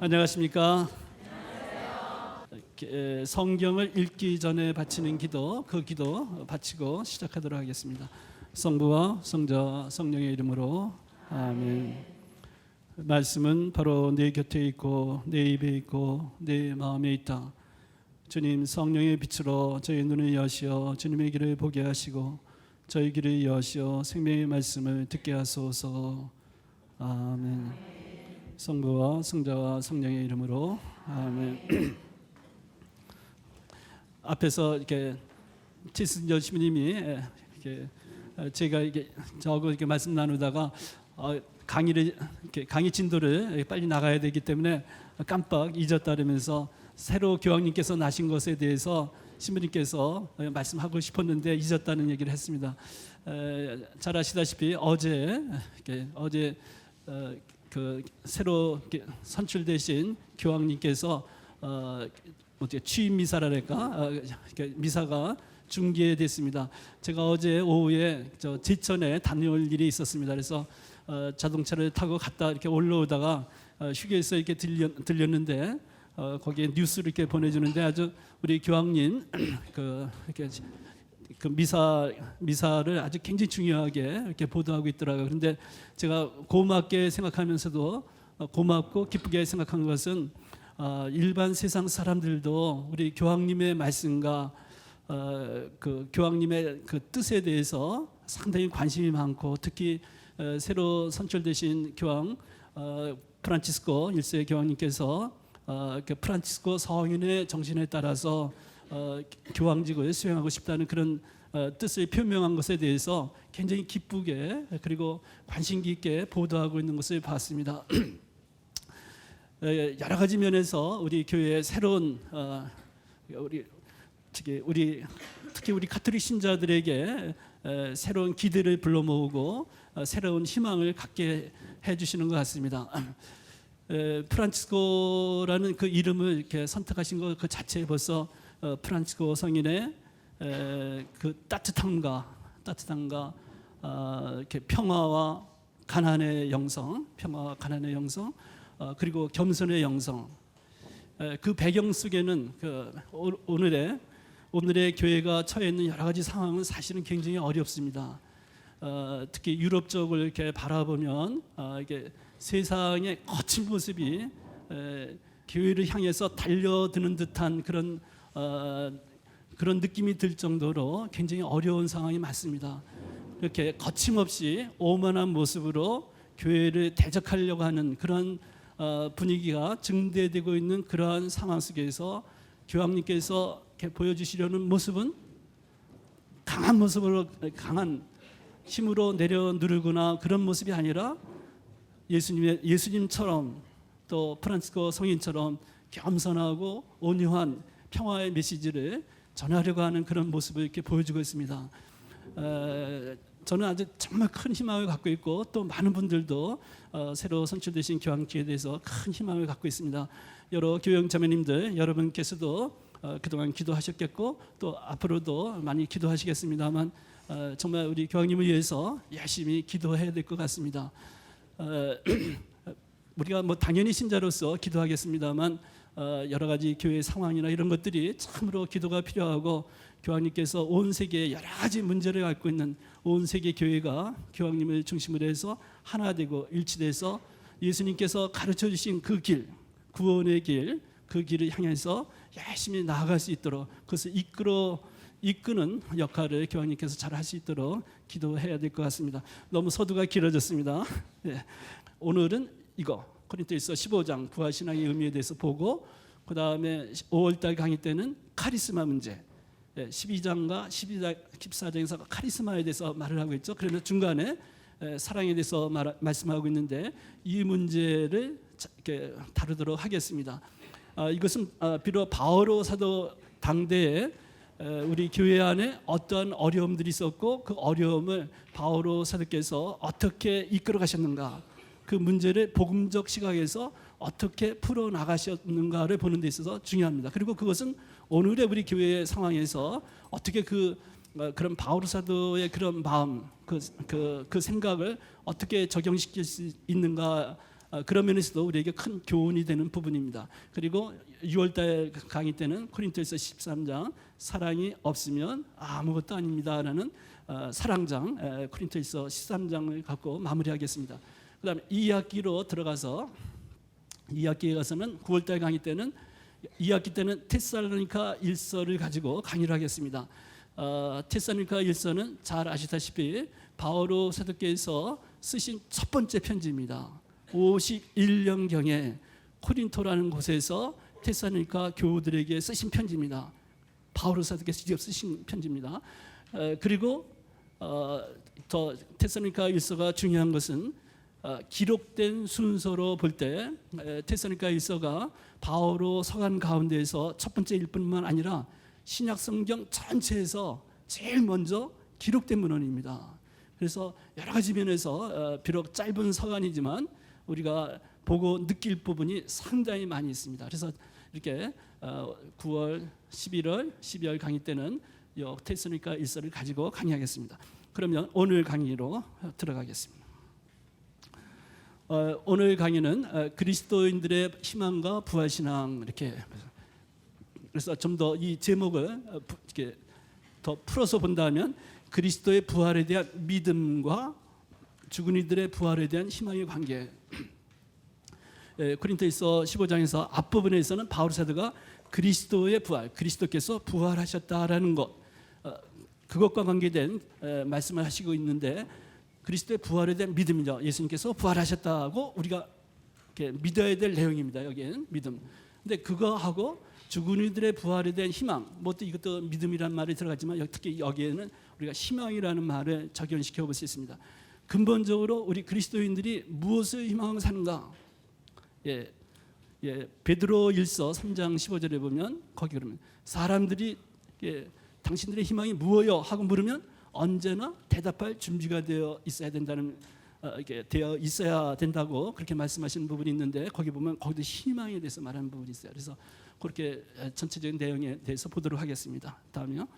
안녕하십니까? 성경을 읽기 전에 바치는 기도, 그 기도 바치고 시작하도록 하겠습니다. 성부와 성자와 성령의 이름으로 아멘. 말씀은 바로 내 곁에 있고 내 입에 있고 내 마음에 있다. 주님, 성령의 빛으로 저희 눈을 여시어 주님의 길을 보게 하시고 저희 길을 여시어 생명의 말씀을 듣게 하소서. 아멘. 성부와 성자와 성령의 이름으로 아멘. 앞에서 이렇게 최승절 시민님이 이렇게 제가 이렇게 말씀 나누다가 강의 진도를 빨리 나가야 되기 때문에 깜빡 잊었다면서 새로 교황님께서 나신 것에 대해서 신부님께서 말씀하고 싶었는데 잊었다는 얘기를 했습니다. 잘 아시다시피 어제 그 새로 선출되신 교황님께서 취임 미사랄까 미사가 중계됐습니다. 제가 어제 오후에 제천에 다녀올 일이 있었습니다. 그래서 자동차를 타고 갔다 이렇게 올라오다가 휴게소에 이렇게 들렸는데 거기에 뉴스를 이렇게 보내주는데 아주 우리 교황님 그 미사를 아주 굉장히 중요하게 이렇게 보도하고 있더라고요. 그런데 제가 고맙게 생각하면서도 고맙고 기쁘게 생각한 것은 일반 세상 사람들도 우리 교황님의 말씀과 그 교황님의 그 뜻에 대해서 상당히 관심이 많고 특히 새로 선출되신 교황 프란치스코 1세 교황님께서 그 프란치스코 성인의 정신에 따라서 교황직을 수행하고 싶다는 그런 뜻을 표명한 것에 대해서 굉장히 기쁘게 그리고 관심 깊게 보도하고 있는 것을 봤습니다. 여러 가지 면에서 우리 교회의 새로운 특히 우리 가톨릭 신자들에게 새로운 기대를 불러 모으고 새로운 희망을 갖게 해주시는 것 같습니다. 프란치스코라는 그 이름을 이렇게 선택하신 것 그 자체에 벌써 프란치스코 성인의 그 따뜻함과 이렇게 평화와 가난의 영성, 그리고 겸손의 영성, 그 배경 속에는 오늘의 교회가 처해 있는 여러 가지 상황은 사실은 굉장히 어렵습니다. 특히 유럽 쪽을 이렇게 바라보면 이게 세상의 거친 모습이 교회를 향해서 달려드는 듯한 그런 느낌이 들 정도로 굉장히 어려운 상황이 많습니다. 이렇게 거침없이 오만한 모습으로 교회를 대적하려고 하는 그런 분위기가 증대되고 있는 그러한 상황 속에서 교황님께서 이렇게 보여주시려는 모습은 강한 모습으로 강한 힘으로 내려 누르거나 그런 모습이 아니라 예수님처럼 또 프란치스코 성인처럼 겸손하고 온유한 평화의 메시지를 전하려고 하는 그런 모습을 이렇게 보여주고 있습니다. 저는 아주 정말 큰 희망을 갖고 있고 또 많은 분들도 새로 선출되신 교황직에 대해서 큰 희망을 갖고 있습니다. 여러 교형 자매님들 여러분께서도 그동안 기도하셨겠고 또 앞으로도 많이 기도하시겠습니다만 정말 우리 교황님을 위해서 열심히 기도해야 될 것 같습니다. 우리가 당연히 신자로서 기도하겠습니다만 여러 가지 교회 상황이나 이런 것들이 참으로 기도가 필요하고 교황님께서 온 세계에 여러 가지 문제를 갖고 있는 온 세계 교회가 교황님을 중심으로 해서 하나 되고 일치돼서 예수님께서 가르쳐 주신 그 길, 구원의 길, 그 길을 향해서 열심히 나아갈 수 있도록 그것을 이끄는 역할을 교황님께서 잘 할 수 있도록 기도해야 될 것 같습니다. 너무 서두가 길어졌습니다. 네. 오늘은 이거 고린도후서 15장 부활신앙의 의미에 대해서 보고 그 다음에 5월달 강의 때는 카리스마 문제 12장과 14장에서 카리스마에 대해서 말을 하고 있죠. 그러면 중간에 사랑에 대해서 말씀하고 있는데 이 문제를 이렇게 다루도록 하겠습니다. 이것은 비록 바오로 사도 당대에 우리 교회 안에 어떠한 어려움들이 있었고 그 어려움을 바오로 사도께서 어떻게 이끌어 가셨는가, 그 문제를 복음적 시각에서 어떻게 풀어 나가셨는가를 보는 데 있어서 중요합니다. 그리고 그것은 오늘의 우리 교회의 상황에서 어떻게 그런 바오로 사도의 그런 마음, 그 생각을 어떻게 적용시킬 수 있는가 그런 면에서도 우리에게 큰 교훈이 되는 부분입니다. 그리고 6월달 강의 때는 고린토서 13장 사랑이 없으면 아무것도 아닙니다라는 사랑장 고린토서 13장을 갖고 마무리하겠습니다. 그다음에 2학기로 들어가서 2학기에 가서는 9월달 강의 때는 2학기 때는 테살로니가 1서를 가지고 강의를 하겠습니다. 테살로니가 1서는 잘 아시다시피 바오로 사도께서 쓰신 첫 번째 편지입니다. 51년경에 코린토라는 곳에서 테살로니가 교우들에게 쓰신 편지입니다. 바오로 사도께서 직접 쓰신 편지입니다. 그리고 더 테살로니가 1서가 중요한 것은 기록된 순서로 볼 때 테살로니가 1서가 바오로 서간 가운데에서 첫 번째 일뿐만 아니라 신약 성경 전체에서 제일 먼저 기록된 문헌입니다. 그래서 여러 가지 면에서 비록 짧은 서간이지만 우리가 보고 느낄 부분이 상당히 많이 있습니다. 그래서 이렇게 9월, 11월, 12월 강의 때는 테살로니가 1서를 가지고 강의하겠습니다. 그러면 오늘 강의로 들어가겠습니다. 오늘 강의는 그리스도인들의 희망과 부활신앙 이렇게, 그래서 좀 더 이 제목을 이렇게 더 풀어서 본다면 그리스도의 부활에 대한 믿음과 죽은 이들의 부활에 대한 희망의 관계. 고린토서 15장에서 앞부분에서는 바울 사도가 그리스도의 부활, 그리스도께서 부활하셨다라는 것, 그것과 관계된 말씀을 하시고 있는데, 그리스도의 부활에 대한 믿음이죠. 예수님께서 부활하셨다고 우리가 이렇게 믿어야 될 내용입니다. 여기에는 믿음. 근데 그거하고 죽은 이들의 부활에 대한 희망, 뭐 또 이것도 믿음이라는 말이 들어가지만 특히 여기에는 우리가 희망이라는 말을 적용시켜 볼 수 있습니다. 근본적으로 우리 그리스도인들이 무엇을 희망하고 사는가? 베드로일서 3장 15절에 보면 거기 그러면 사람들이 당신들의 희망이 무엇이요? 하고 물으면 언제나 대답할 준비가 되어 있어야 된다는, 이렇게 되어 있어야 된다고 그렇게 말씀하시는 부분이 있는데, 거기 보면 거기도 희망에 대해서 말하는 부분이 있어요. 그래서 그렇게 전체적인 내용에 대해서 보도록 하겠습니다. 다음이요.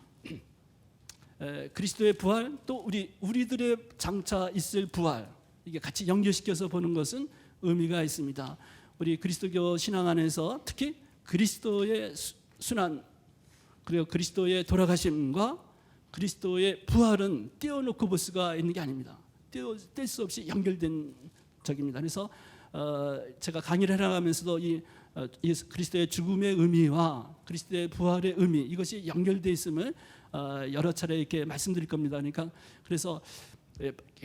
그리스도의 부활, 또 우리들의 장차 있을 부활, 이게 같이 연결시켜서 보는 것은 의미가 있습니다. 우리 그리스도교 신앙 안에서 특히 그리스도의 순환, 그리고 그리스도의 돌아가심과 그리스도의 부활은 떼어놓고 볼 수가 있는 게 아닙니다. 뗄 수 없이 연결된 적입니다. 그래서 제가 강의를 해나가면서도 이 그리스도의 죽음의 의미와 그리스도의 부활의 의미, 이것이 연결되어 있음을 여러 차례 이렇게 말씀드릴 겁니다. 그러니까 그래서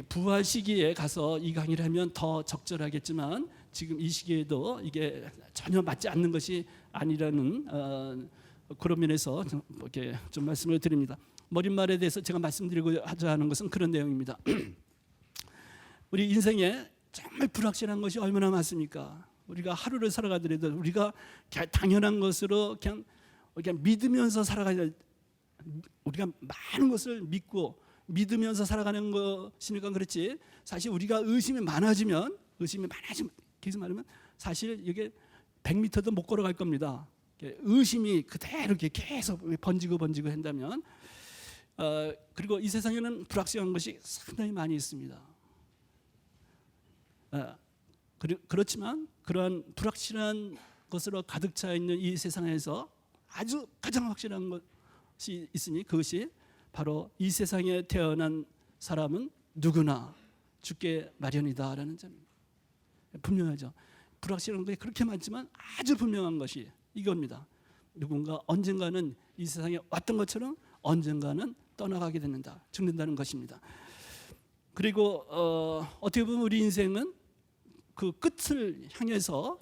부활 시기에 가서 이 강의를 하면 더 적절하겠지만 지금 이 시기에도 이게 전혀 맞지 않는 것이 아니라는 그런 면에서 이렇게 좀 말씀을 드립니다. 머릿말에 대해서 제가 말씀드리고자 하는 것은 그런 내용입니다. 우리 인생에 정말 불확실한 것이 얼마나 많습니까? 우리가 하루를 살아가더라도 우리가 당연한 것으로 그냥 믿으면서 살아가야, 우리가 많은 것을 믿고 믿으면서 살아가는 것이니까 그렇지, 사실 우리가 의심이 많아지면 계속 말하면 사실 이게 100m도 못 걸어갈 겁니다. 의심이 그대로 이렇게 계속 번지고 한다면, 그리고 이 세상에는 불확실한 것이 상당히 많이 있습니다. 그렇지만 그러한 불확실한 것으로 가득 차 있는 이 세상에서 아주 가장 확실한 것이 있으니 그것이 바로 이 세상에 태어난 사람은 누구나 죽게 마련이다라는 점입니다. 분명하죠. 불확실한 것이 그렇게 많지만 아주 분명한 것이 이겁니다. 누군가 언젠가는 이 세상에 왔던 것처럼 언젠가는 떠나가게 된다, 죽는다는 것입니다. 그리고 어떻게 보면 우리 인생은 그 끝을 향해서,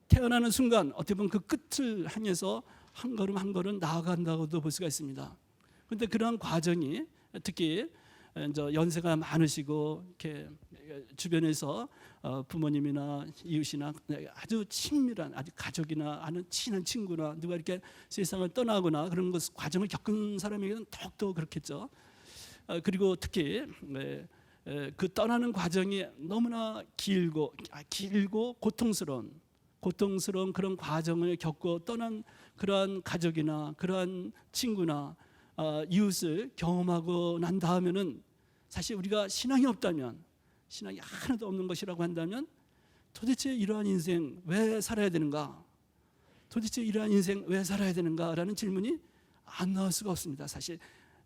태어나는 순간 어떻게 보면 그 끝을 향해서 한 걸음 한 걸음 나아간다고도 볼 수가 있습니다. 그런데 그러한 과정이 특히 이제 연세가 많으시고 이렇게 주변에서 부모님이나 이웃이나 아주 친밀한, 아주 가족이나 아는 친한 친구나 누가 이렇게 세상을 떠나거나 그런 것 과정을 겪은 사람에게는 더욱더 그렇겠죠. 그리고 특히 그 떠나는 과정이 너무나 길고 고통스러운 그런 과정을 겪고 떠난 그러한 가족이나 그러한 친구나 이웃을 경험하고 난 다음에는 사실 우리가 신앙이 없다면, 신앙이 하나도 없는 것이라고 한다면 도대체 이러한 인생 왜 살아야 되는가? 도대체 이러한 인생 왜 살아야 되는가라는 질문이 안 나올 수가 없습니다. 사실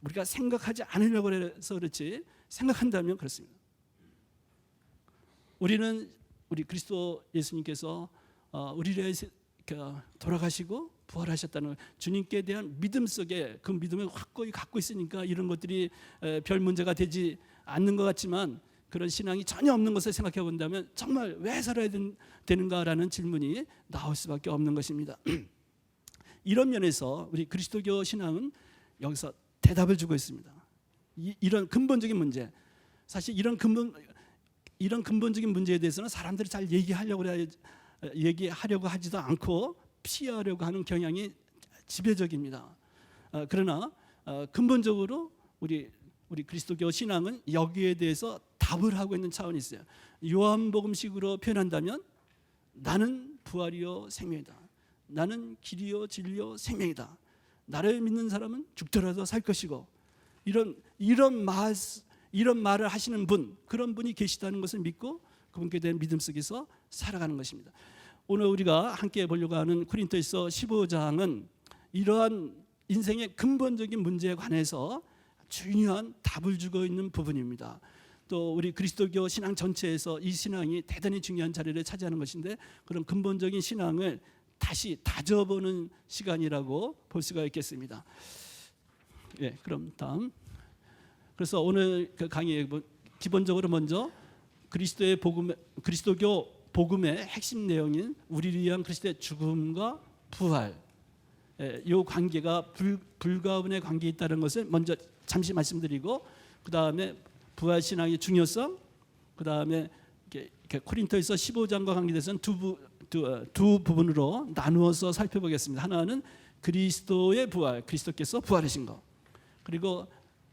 우리가 생각하지 않으려고 해서 그렇지 생각한다면 그렇습니다. 우리 그리스도 예수님께서 우리를 위해서 돌아가시고 부활하셨다는 주님께 대한 믿음 속에 그 믿음을 확고히 갖고 있으니까 이런 것들이 별 문제가 되지 않는 것 같지만 그런 신앙이 전혀 없는 것을 생각해 본다면 정말 왜 살아야 되는가라는 질문이 나올 수밖에 없는 것입니다. 이런 면에서 우리 그리스도교 신앙은 여기서 대답을 주고 있습니다. 이런 근본적인 문제, 사실 이런 근본적인 문제에 대해서는 사람들이 잘 얘기하려고 하지도 않고 피하려고 하는 경향이 지배적입니다. 그러나 근본적으로 우리 그리스도교 신앙은 여기에 대해서 답을 하고 있는 차원이 있어요. 요한복음식으로 표현한다면 나는 부활이요 생명이다. 나는 길이요 진리요 생명이다. 나를 믿는 사람은 죽더라도 살 것이고 이런 말을 하시는 분, 그런 분이 계시다는 것을 믿고 그분께 대한 믿음 속에서 살아가는 것입니다. 오늘 우리가 함께 보려고 하는 고린도서 15장은 이러한 인생의 근본적인 문제에 관해서 중요한 답을 주고 있는 부분입니다. 또 우리 그리스도교 신앙 전체에서 이 신앙이 대단히 중요한 자리를 차지하는 것인데 그런 근본적인 신앙을 다시 다져보는 시간이라고 볼 수가 있겠습니다. 예, 그럼 다음. 그래서 오늘 그 강의에 기본적으로 먼저 그리스도교 복음의 핵심 내용인 우리를 위한 그리스도의 죽음과 부활, 이 관계가 불가분의 관계에 있다는 것을 먼저 잠시 말씀드리고 그 다음에 부활 신앙의 중요성, 그 다음에 코린토에서 15장과 관계돼서는 두 부분으로 나누어서 살펴보겠습니다. 하나는 그리스도의 부활, 그리스도께서 부활하신 것. 그리고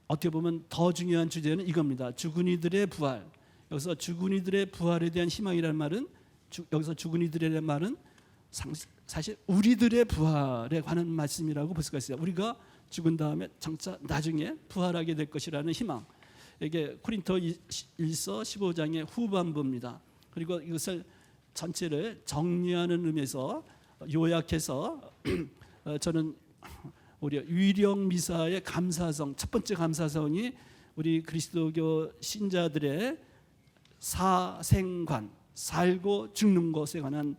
어떻게 보면 더 중요한 주제는 이겁니다. 죽은 이들의 부활. 여기서 죽은 이들의 부활에 대한 희망이라는 말은 여기서 죽은 이들이라는 말은 사실 우리들의 부활에 관한 말씀이라고 볼 수가 있어요. 우리가 죽은 다음에 장차 나중에 부활하게 될 것이라는 희망. 이게 코린토 1서 15장의 후반부입니다. 그리고 이것을 전체를 정리하는 의미에서 요약해서 저는 우리 위령 미사의 감사성, 첫 번째 감사성이 우리 그리스도교 신자들의 사생관, 살고 죽는 것에 관한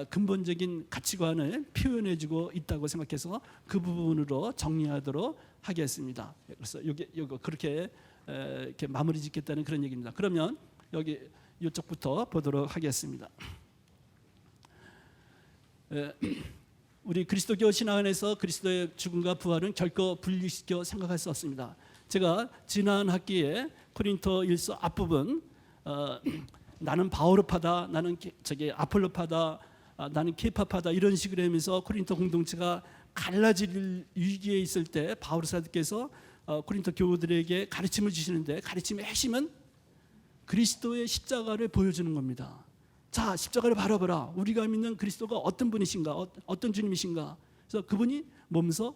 근본적인 가치관을 표현해주고 있다고 생각해서 그 부분으로 정리하도록 하겠습니다. 그래서 이거 그렇게 이렇게 마무리 짓겠다는 그런 얘기입니다. 그러면 여기 이쪽부터 보도록 하겠습니다. 우리 그리스도교 신앙 안에서 그리스도의 죽음과 부활은 결코 분리시켜 생각할 수 없습니다. 제가 지난 학기에 코린토 1서 앞부분 나는 바오르파다, 나는 아폴로파다, 나는 케파파다 이런 식으로 하면서 코린토 공동체가 갈라질 위기에 있을 때 바울 사도께서 코린토 교우들에게 가르침을 주시는데 가르침의 핵심은 그리스도의 십자가를 보여주는 겁니다. 자, 십자가를 바라보라. 우리가 믿는 그리스도가 어떤 분이신가, 어떤 주님이신가. 그래서 그분이 몸소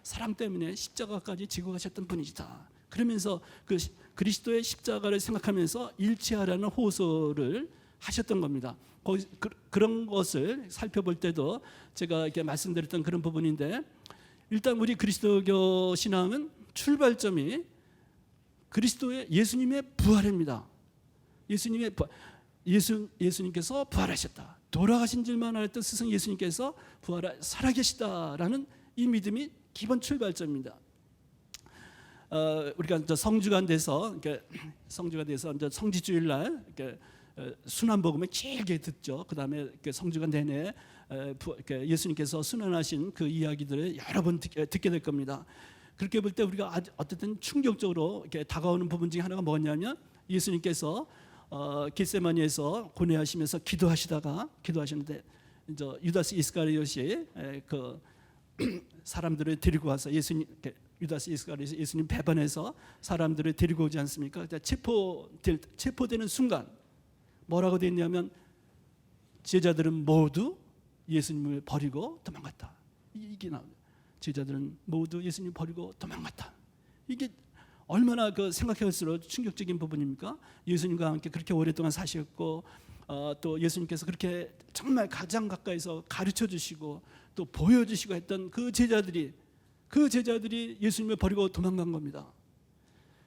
사랑 때문에 십자가까지 지고 가셨던 분이다. 그러면서 그 그리스도의 십자가를 생각하면서 일치하라는 호소를 하셨던 겁니다. 그런 것을 살펴볼 때도 제가 이렇게 말씀드렸던 그런 부분인데, 일단 우리 그리스도교 신앙은 출발점이 예수님의 부활입니다. 예수님께서 부활하셨다. 돌아가신 줄만 알았던 스승 예수님께서 살아계시다라는 이 믿음이 기본 출발점입니다. 우리가 이제 성주간 돼서 이제 성지주일날 순환복음을 길게 듣죠. 그 다음에 성주간 내내 예수님께서 순환하신 그 이야기들을 여러 번 듣게 될 겁니다. 그렇게 볼 때 우리가 어쨌든 충격적으로 이렇게 다가오는 부분 중에 하나가 뭐냐면 예수님께서 겟세마니에서 고뇌하시면서 기도하시는데 이제 유다스 이스카리ot이 그 사람들을 데리고 와서 유다스 이스카리ot이 예수님 배반해서 사람들을 데리고 오지 않습니까? 체포되는 순간 뭐라고 되어 있냐면 제자들은 모두 예수님을 버리고 도망갔다. 이게 나옵니다. 제자들은 모두 예수님을 버리고 도망갔다. 이게 얼마나 그 생각할수록 충격적인 부분입니까? 예수님과 함께 그렇게 오랫동안 사셨고 또 예수님께서 그렇게 정말 가장 가까이서 가르쳐 주시고 또 보여주시고 했던 그 제자들이 예수님을 버리고 도망간 겁니다.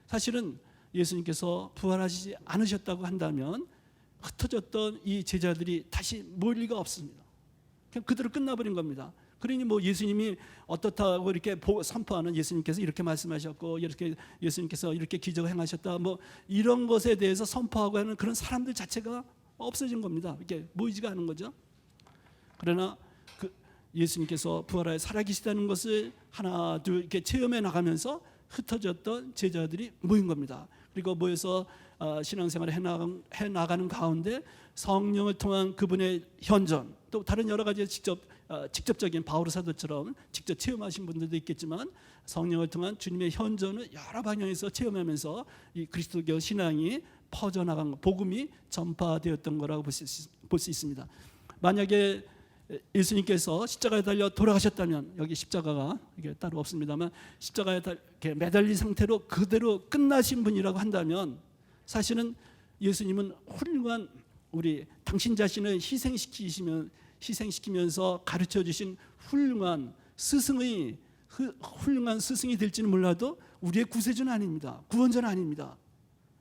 사실은 예수님께서 부활하시지 않으셨다고 한다면 흩어졌던 이 제자들이 다시 모일 리가 없습니다. 그냥 그대로 끝나버린 겁니다. 그러니 뭐 예수님이 어떻다고 이렇게 선포하는, 예수님께서 이렇게 말씀하셨고 이렇게 예수님께서 이렇게 기적을 행하셨다, 뭐 이런 것에 대해서 선포하고 하는 그런 사람들 자체가 없어진 겁니다. 이렇게 모이지가 않은 거죠. 그러나 그 예수님께서 부활하여 살아계시다는 것을 하나 둘 이렇게 체험해 나가면서 흩어졌던 제자들이 모인 겁니다. 그리고 모여서 신앙생활을 해 나가는 가운데 성령을 통한 그분의 현존, 또 다른 여러 가지 직접적인 바오로 사도처럼 직접 체험하신 분들도 있겠지만 성령을 통한 주님의 현존을 여러 방향에서 체험하면서 이 그리스도교 신앙이 퍼져나간, 복음이 전파되었던 거라고 볼 수 있습니다. 만약에 예수님께서 십자가에 달려 돌아가셨다면, 여기 십자가가 이게 따로 없습니다만 십자가에 매달린 상태로 그대로 끝나신 분이라고 한다면 사실은 예수님은 훌륭한 당신 자신을 희생시키면서 가르쳐 주신 훌륭한 스승이 될지는 몰라도 우리의 구세주는 아닙니다. 구원자는 아닙니다.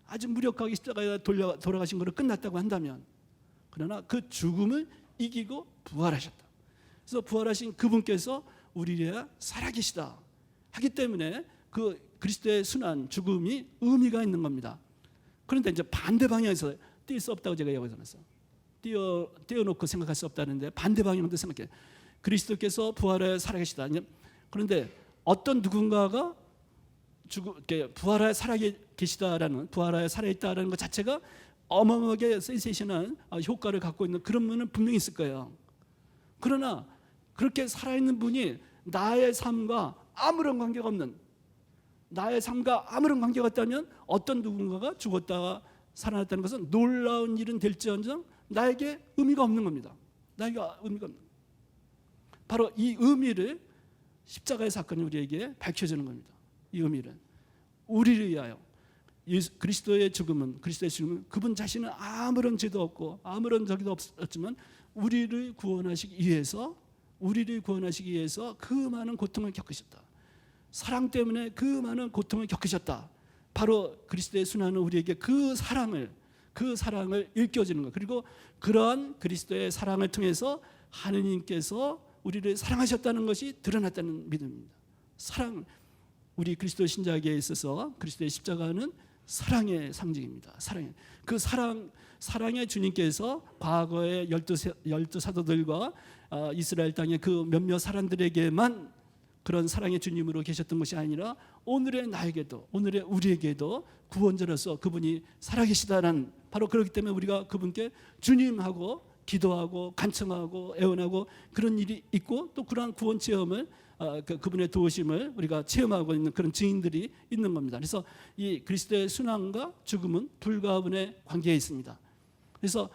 아주 무력하게 십자가에 돌아가신 것으로 끝났다고 한다면, 그러나 그 죽음을 이기고 부활하셨다. 그래서 부활하신 그분께서 우리를 살아계시다 하기 때문에 그 그리스도의 순환 죽음이 의미가 있는 겁니다. 그런데 이제 반대 방향에서 뛸 수 없다고 제가 여기서 놨어요. 띄워놓고 생각할 수 없다는데 반대 방향도 생각해. 그리스도께서 부활하여 살아계시다. 그런데 어떤 누군가가 부활하여 살아계시다라는, 부활하여 살아있다라는 것 자체가 어마어마하게 센세이션한 효과를 갖고 있는 그런 분은 분명히 있을 거예요. 그러나 그렇게 살아있는 분이 나의 삶과 아무런 관계가 없다면 어떤 누군가가 죽었다가 살아났다는 것은 놀라운 일은 될지언정 나에게 의미가 없는 겁니다. 바로 이 의미를 십자가의 사건이 우리에게 밝혀주는 겁니다. 이 의미를 우리를 위하여 그리스도의 죽음은 그분 자신은 아무런 죄도 없고 아무런 적도 없었지만 우리를 구원하시기 위해서 그 많은 고통을 겪으셨다. 사랑 때문에 그 많은 고통을 겪으셨다. 바로 그리스도의 순환은 우리에게 그 사랑을 일깨워주는 것, 그리고 그러한 그리스도의 사랑을 통해서 하느님께서 우리를 사랑하셨다는 것이 드러났다는 믿음입니다. 우리 그리스도 신자에게 있어서 그리스도의 십자가는 사랑의 상징입니다. 사랑의 주님께서 과거의 12 사도들과 이스라엘 땅의 그 몇몇 사람들에게만 그런 사랑의 주님으로 계셨던 것이 아니라 오늘의 우리에게도 구원자로서 그분이 살아계시다는, 바로 그렇기 때문에 우리가 그분께 주님하고 기도하고 간청하고 애원하고 그런 일이 있고, 또 그러한 구원 체험을 그분의 도우심을 우리가 체험하고 있는 그런 증인들이 있는 겁니다. 그래서 이 그리스도의 순환과 죽음은 불가분의 관계에 있습니다. 그래서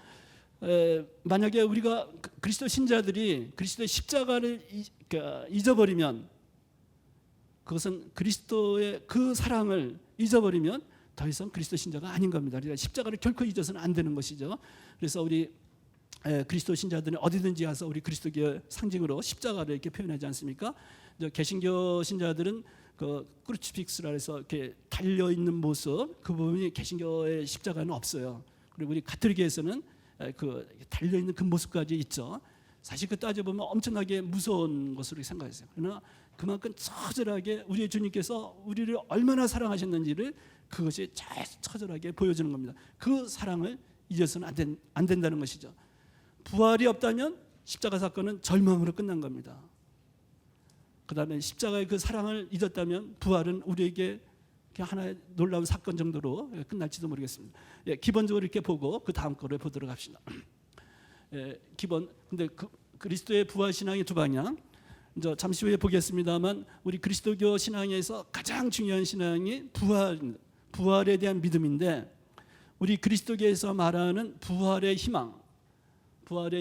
만약에 우리가 그리스도 신자들이 그리스도의 십자가를 잊어버리면, 그것은 그리스도의 그 사랑을 잊어버리면 더 이상 그리스도 신자가 아닌 겁니다. 그러니까 십자가를 결코 잊어서는 안 되는 것이죠. 그래서 우리 그리스도 신자들은 어디든지 가서 우리 그리스도의 상징으로 십자가를 이렇게 표현하지 않습니까? 개신교 신자들은 그 크루시픽스라 해서 이렇게 달려 있는 모습, 그 부분이 개신교의 십자가는 없어요. 그리고 우리 가톨릭에서는 그 달려 있는 그 모습까지 있죠. 사실 그 따져보면 엄청나게 무서운 것으로 생각했어요. 그러나 그만큼 처절하게 우리의 주님께서 우리를 얼마나 사랑하셨는지를 그것이 처절하게 보여주는 겁니다. 그 사랑을 잊어서는 안 된다는 것이죠. 부활이 없다면 십자가 사건은 절망으로 끝난 겁니다. 그 다음에 십자가의 그 사랑을 잊었다면 부활은 우리에게 그냥 하나의 놀라운 사건 정도로 끝날지도 모르겠습니다. 기본적으로 이렇게 보고 그 다음 거를 보도록 합시다. 근데 그리스도의 부활 신앙의 두 방향, 이제 잠시 후에 보겠습니다만, 우리 그리스도교 신앙에서 가장 중요한 신앙이 부활에 대한 믿음인데, 우리 그리스도교에서 말하는 부활의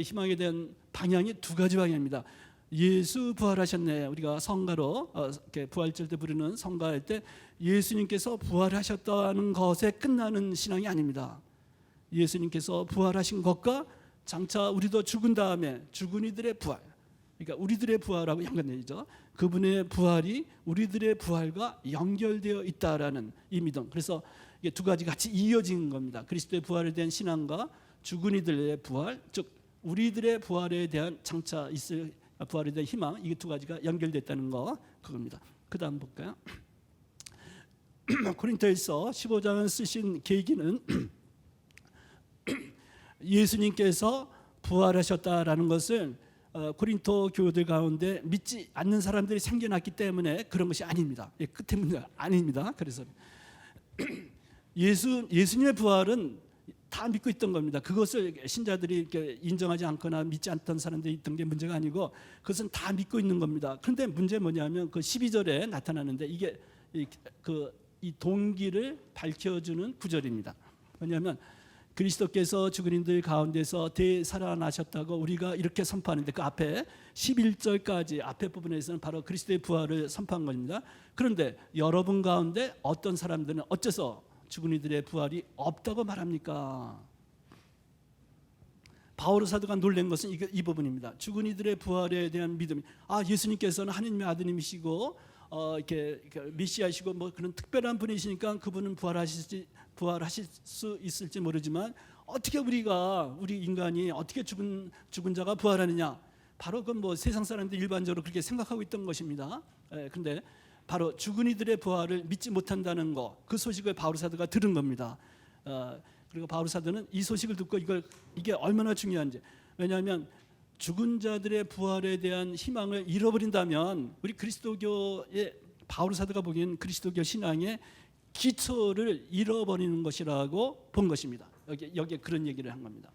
희망에 대한 방향이 두 가지 방향입니다. 예수 부활하셨네. 우리가 성가로 이렇게 부활절 때 부르는 성가할 때 예수님께서 부활하셨다는 것에 끝나는 신앙이 아닙니다. 예수님께서 부활하신 것과 장차 우리도 죽은 다음에 죽은 이들의 부활, 그러니까 우리들의 부활하고 연관되죠. 그분의 부활이 우리들의 부활과 연결되어 있다라는 이 믿음. 그래서 이게 두 가지 같이 이어진 겁니다. 그리스도의 부활에 대한 신앙과 죽은 이들의 부활, 즉 우리들의 부활에 대한 장차 있을 부활에 대한 희망, 이게 두 가지가 연결됐다는 거 그겁니다. 그 다음 볼까요? 고린토일서 15장을 쓰신 계기는 예수님께서 부활하셨다라는 것을 고린토 교우들 가운데 믿지 않는 사람들이 생겨났기 때문에 그런 것이 아닙니다. 끝에 문제 아닙니다. 그래서 예수님의 부활은 다 믿고 있던 겁니다. 그것을 신자들이 이렇게 인정하지 않거나 믿지 않던 사람들이 있던 게 문제가 아니고 그것은 다 믿고 있는 겁니다. 그런데 문제 뭐냐면 그 12절에 나타나는데 이게 이 동기를 밝혀주는 구절입니다. 왜냐하면 그리스도께서 죽은 이들 가운데서 되살아나셨다고 우리가 이렇게 선포하는데 그 앞에 11절까지 앞에 부분에서는 바로 그리스도의 부활을 선포한 겁니다. 그런데 여러분 가운데 어떤 사람들은 어째서 죽은 이들의 부활이 없다고 말합니까? 바오로 사도가 놀란 것은 이 부분입니다. 죽은 이들의 부활에 대한 믿음이 예수님께서는 하느님의 아드님이시고 이렇게 메시아시고 뭐 그런 특별한 분이시니까 그분은 부활하실 수 있을지 모르지만 어떻게 우리 인간이 어떻게 죽은 자가 부활하느냐? 바로 그 뭐 세상 사람들이 일반적으로 그렇게 생각하고 있던 것입니다. 그런데 바로 죽은 이들의 부활을 믿지 못한다는 거, 그 소식을 바울 사도가 들은 겁니다. 그리고 바울 사도는 이 소식을 듣고 이게 얼마나 중요한지, 왜냐하면 죽은 자들의 부활에 대한 희망을 잃어버린다면 우리 그리스도교의 바울 사도가 보기엔 그리스도교 신앙의 기초를 잃어버리는 것이라고 본 것입니다. 여기에 그런 얘기를 한 겁니다.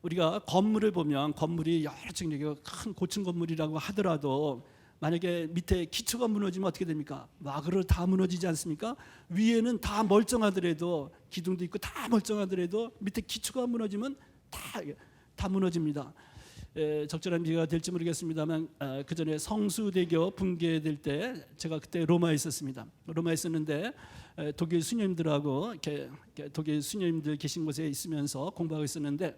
우리가 건물을 보면 건물이 여러 층 큰 고층 건물이라고 하더라도 만약에 밑에 기초가 무너지면 어떻게 됩니까? 와그로 다 무너지지 않습니까? 위에는 다 멀쩡하더라도 기둥도 있고 다 멀쩡하더라도 밑에 기초가 무너지면 다 무너집니다. 적절한 비유가 될지 모르겠습니다만 그 전에 성수대교 붕괴될 때 제가 그때 로마에 있었습니다. 로마에 있었는데 독일 수녀님들하고 이렇게 독일 수녀님들 계신 곳에 있으면서 공부하고 있었는데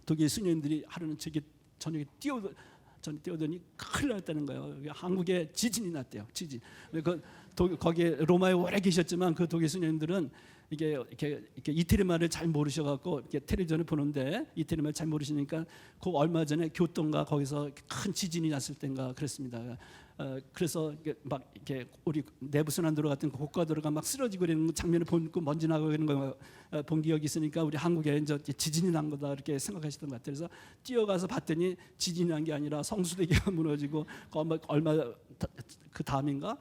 독일 수녀님들이 하루는 저녁에 뛰어더니 큰일 났다는 거예요. 한국에 지진이 났대요. 지진. 거기에 로마에 오래 계셨지만 그 독일 수녀님들은 이렇게 이태리 말을 잘 모르셔갖고 텔레비전을 보는데 이태리 말 잘 모르시니까 그 얼마 전에 교토인가 거기서 큰 지진이 났을 때인가 그랬습니다. 그래서 막 이렇게 우리 내부순환도로 같은 고가도로가 막 쓰러지고 그러는 장면을 보고 먼지 나고 그러는 거 본 기억이 있으니까 우리 한국에 이제 지진이 난 거다 이렇게 생각하시던 것 같아요. 그래서 뛰어가서 봤더니 지진이 난 게 아니라 성수대교가 무너지고 얼마 그 다음인가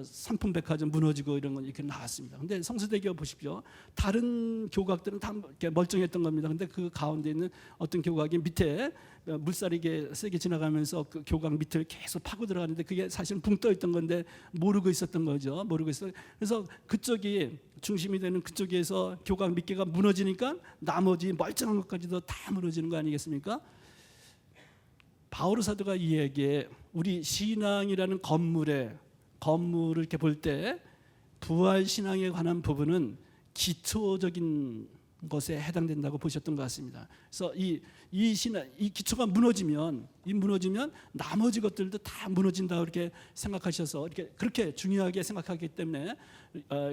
삼풍백화점 무너지고 이런 건 이렇게 나왔습니다. 근데 성수대교 보십시오. 다른 교각들은 다 멀쩡했던 겁니다. 근데 그 가운데 있는 어떤 교각이 밑에 물살이 세게 지나가면서 그 교각 밑을 계속 파고 들어가는데 그게 사실은 붕 떠 있던 건데 모르고 있었던 거죠. 모르고 있어요. 그래서 그쪽이 중심이 되는 그쪽에서 교각 몇 개가 무너지니까 나머지 멀쩡한 것까지도 다 무너지는 거 아니겠습니까? 바오로 사도가 이야기에 우리 신앙이라는 건물을 이렇게 볼 때 부활 신앙에 관한 부분은 기초적인 것에 해당된다고 보셨던 것 같습니다. 그래서 이 신앙, 이 기초가 무너지면 나머지 것들도 다 무너진다 그렇게 생각하셔서 그렇게 중요하게 생각하기 때문에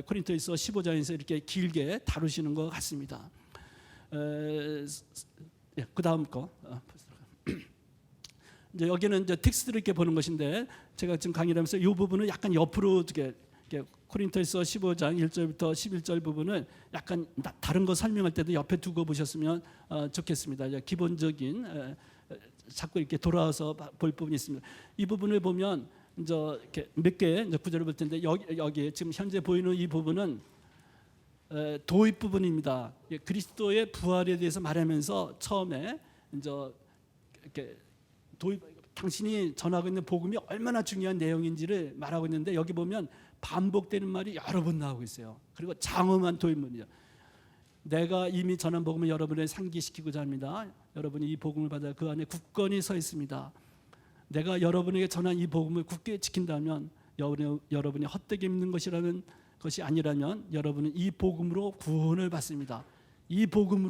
고린토일서 15장에서 이렇게 길게 다루시는 것 같습니다. 그 다음 거. 이제 여기는 이제 텍스트를 이렇게 보는 것인데 제가 지금 강의를 하면서 이 부분을 약간 옆으로 이렇게 코린토에서 15장 1절부터 11절 부분을 약간 다른 거 설명할 때도 옆에 두고 보셨으면 좋겠습니다. 기본적인 자꾸 이렇게 돌아와서 볼 부분이 있습니다. 이 부분을 보면 이제 이렇게 몇 개 구절을 볼 텐데 여기 지금 현재 보이는 이 부분은 도입 부분입니다. 그리스도의 부활에 대해서 말하면서 처음에 이제 이렇게 당신이 전하고 있는 복음이 얼마나 중요한 내용인지를 말하고 있는데 여기 보면 반복되는 말이 여러 번 나오고 있어요. 그리고 장엄한 도입문이죠. 내가 이미 전한 복음을 여러분에 상기시키고자 합니다. 여러분이 이 복음을 받아 그 안에 굳건히 서 있습니다. 내가 여러분에게 전한 이 복음을 굳게 지킨다면 여러분이 헛되게 믿는 것이라는 것이 아니라면 여러분은 이 복음으로 구원을 받습니다. 이 복음을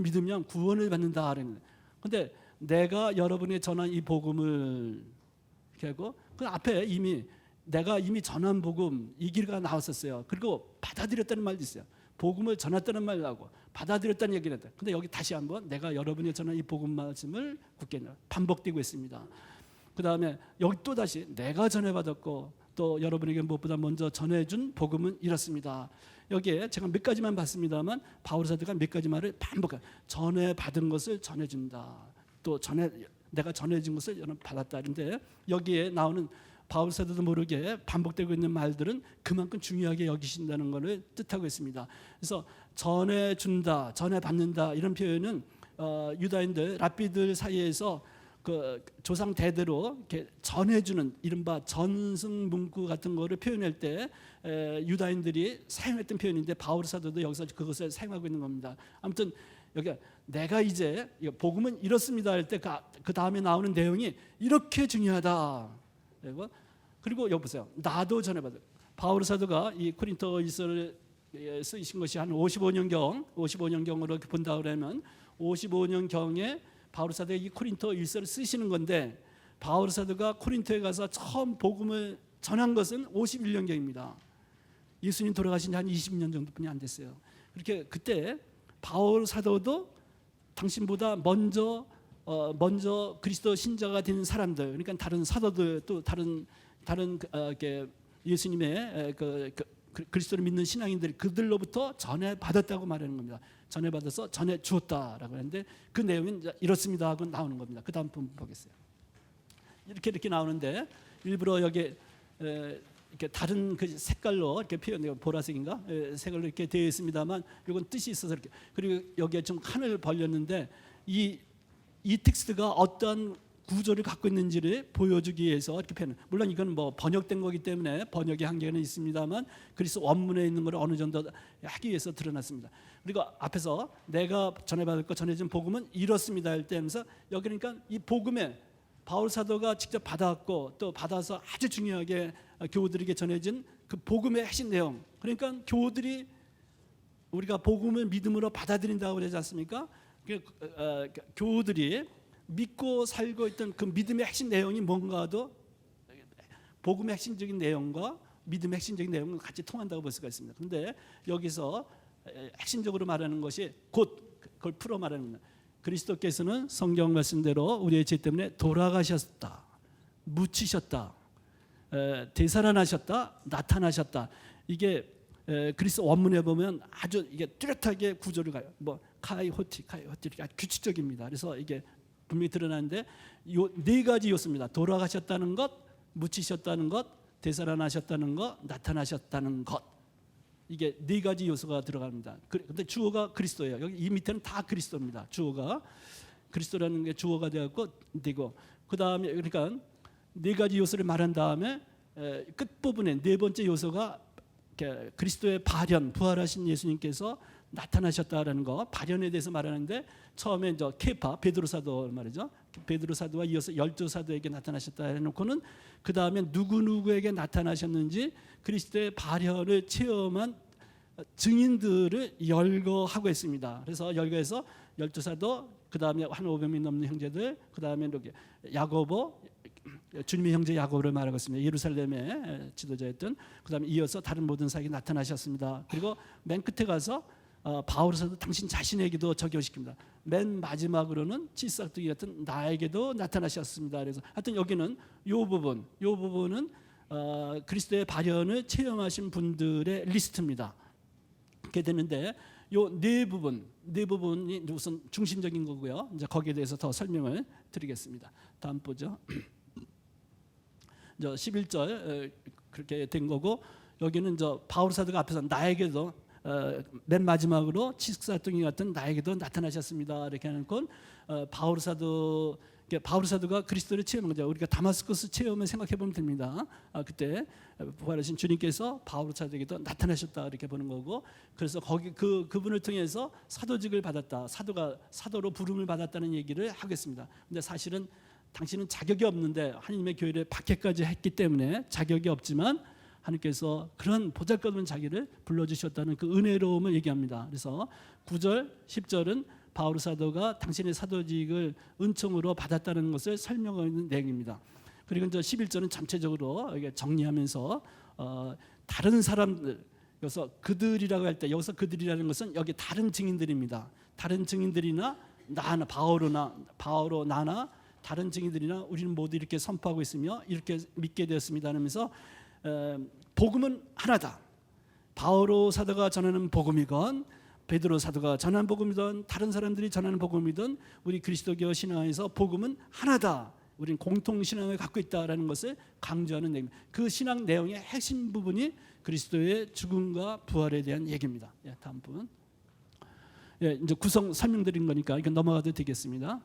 믿으면 구원을 받는다. 그런데 내가 여러분에게 전한 이 복음을 이렇게 하고 그 앞에 내가 이미 전한 복음 이 길가 나왔었어요. 그리고 받아들였다는 말도 있어요. 복음을 전했다는 말도 하고 받아들였다는 얘기를 했다. 근데 여기 다시 한번 내가 여러분에게 전한 이 복음 말씀을 굳게 반복되고 있습니다. 그 다음에 여기 또 다시 내가 전해받았고 또 여러분에게 무엇보다 먼저 전해준 복음은 이렇습니다. 여기에 제가 몇 가지만 봤습니다만 바울 사도가 몇 가지 말을 반복해요. 전해받은 것을 전해준다. 또 내가 전해진 것을 여러분 받았다. 그런데 여기에 나오는 바울 사도도 모르게 반복되고 있는 말들은 그만큼 중요하게 여기신다는 것을 뜻하고 있습니다. 그래서 전해준다, 전해받는다 이런 표현은 유다인들, 랍비들 사이에서 그 조상 대대로 이렇게 전해주는 이른바 전승 문구 같은 거를 표현할 때 유다인들이 사용했던 표현인데 바울 사도도 여기서 그것을 사용하고 있는 겁니다. 아무튼 여기 내가 이제 복음은 이렇습니다 할 때 그 다음에 나오는 내용이 이렇게 중요하다. 그리고 여기 보세요. 나도 전해받아. 바울 사도가 이 코린토 일서를 쓰신 것이 한 55년경으로 본다 그러면 55년경에 바울 사도가 이 코린토 일서를 쓰시는 건데 바울 사도가 코린토에 가서 처음 복음을 전한 것은 51년경입니다. 예수님 돌아가신 지 한 20년 정도뿐이 안 됐어요. 그렇게 그때 바울 사도도 당신보다 먼저 그리스도 신자가 된 사람들, 그러니까 다른 사도들 또 다른 예수님의 그리스도를 믿는 신앙인들 그들로부터 전해 받았다고 말하는 겁니다. 전해 받아서 전해 주었다라고 하는데 그 내용은 이렇습니다 하고 나오는 겁니다. 그 다음 분 보겠어요. 이렇게 나오는데 일부러 여기 이렇게 다른 그 색깔로 이렇게 표현해요. 보라색인가 색깔로 이렇게 되어 있습니다만 이건 뜻이 있어서 이렇게 그리고 여기에 좀 칸을 벌렸는데 이 텍스트가 어떤 구조를 갖고 있는지를 보여주기 위해서 이렇게 표현. 물론 이건 뭐 번역된 거기 때문에 번역의 한계는 있습니다만 그리스 원문에 있는 걸 어느 정도 하기 위해서 드러났습니다. 그리고 앞에서 내가 전해받을 거 전해진 복음은 이렇습니다 할 때 하면서 여기 그러니까 이 복음에 바울 사도가 직접 받았고 또 받아서 아주 중요하게 교우들에게 전해진 그 복음의 핵심 내용. 그러니까 교우들이 우리가 복음을 믿음으로 받아들인다고 그러지 않습니까? 교우들이 믿고 살고 있던 그 믿음의 핵심 내용이 뭔가도 복음의 핵심적인 내용과 믿음의 핵심적인 내용은 같이 통한다고 볼 수가 있습니다. 그런데 여기서 핵심적으로 말하는 것이 곧 그걸 풀어 말하는 겁니다. 그리스도께서는 성경 말씀대로 우리의 죄 때문에 돌아가셨다, 묻히셨다, 되살아나셨다, 나타나셨다. 이게 그리스 원문에 보면 아주 이게 뚜렷하게 구조를 가요. 뭐 카이호티 아주 규칙적입니다. 그래서 이게 분명히 드러나는데 요 네 가지 요소입니다. 돌아가셨다는 것, 묻히셨다는 것, 되살아나셨다는 것, 나타나셨다는 것. 이게 네 가지 요소가 들어갑니다. 그런데 주어가 그리스도예요. 여기 이 밑에는 다 그리스도입니다. 주어가 그리스도라는 게 주어가 되고 그 다음에 그러니까 네 가지 요소를 말한 다음에 끝 부분에 네 번째 요소가 그리스도의 발현, 부활하신 예수님께서 나타나셨다라는 거, 발현에 대해서 말하는데 처음에 이제 케파 베드로 사도 말이죠. 베드로 사도와 이어서 12사도에게 나타나셨다 해놓고는 그 다음에 누구에게 나타나셨는지 그리스도의 발현을 체험한 증인들을 열거하고 있습니다. 그래서 열거해서 12사도, 그 다음에 한 500명 넘는 형제들, 그 다음에 이렇게 야고보, 주님의 형제 야고보를 말하고 있습니다. 예루살렘의 지도자였던. 그 다음에 이어서 다른 모든 사에게 나타나셨습니다. 그리고 맨 끝에 가서 바울 사도 당신 자신에게도 적용시킵니다. 맨 마지막으로는 칠삭둥이 같은 나에게도 나타나셨습니다. 그래서 하여튼 여기는 이 부분은 그리스도의 발현을 체험하신 분들의 리스트입니다. 이렇게 되는데 요 네 부분이 우선 중심적인 거고요. 이제 거기에 대해서 더 설명을 드리겠습니다. 다음 보죠. 11절 그렇게 된 거고 여기는 바울 사도가 앞에서 나에게도 맨 마지막으로 칠삭둥이 같은 나에게도 나타나셨습니다. 이렇게 하는 건 바울 사도 바울 사도가 그리스도를 체험한 거죠. 우리가 다마스커스 체험을 생각해 보면 됩니다. 그때 부활하신 주님께서 바울 사도에게도 나타나셨다 이렇게 보는 거고, 그래서 거기 그분을 통해서 사도직을 받았다, 사도로 부름을 받았다는 얘기를 하겠습니다. 근데 사실은 당신은 자격이 없는데 하나님의 교회를 박해까지 했기 때문에 자격이 없지만 하나님께서 그런 보잘것없는 자기를 불러주셨다는 그 은혜로움을 얘기합니다. 그래서 9절, 10절은 바울 사도가 당신의 사도직을 은총으로 받았다는 것을 설명하는 내용입니다. 그리고 이제 11절은 전체적으로 정리하면서 다른 사람들, 여기서 그들이라고 할 때 여기서 그들이라는 것은 여기 다른 증인들입니다. 다른 증인들이나 나나 바오로 나나 다른 증인들이나 우리는 모두 이렇게 선포하고 있으며 이렇게 믿게 되었습니다 하면서 복음은 하나다. 바오로 사도가 전하는 복음이건 베드로 사도가 전하는 복음이든 다른 사람들이 전하는 복음이든 우리 그리스도교 신앙에서 복음은 하나다. 우리는 공통 신앙을 갖고 있다라는 것을 강조하는 내용입니다. 그 신앙 내용의 핵심 부분이 그리스도의 죽음과 부활에 대한 얘기입니다. 다음 분. 이제 구성 설명드린 거니까 이건 넘어가도 되겠습니다.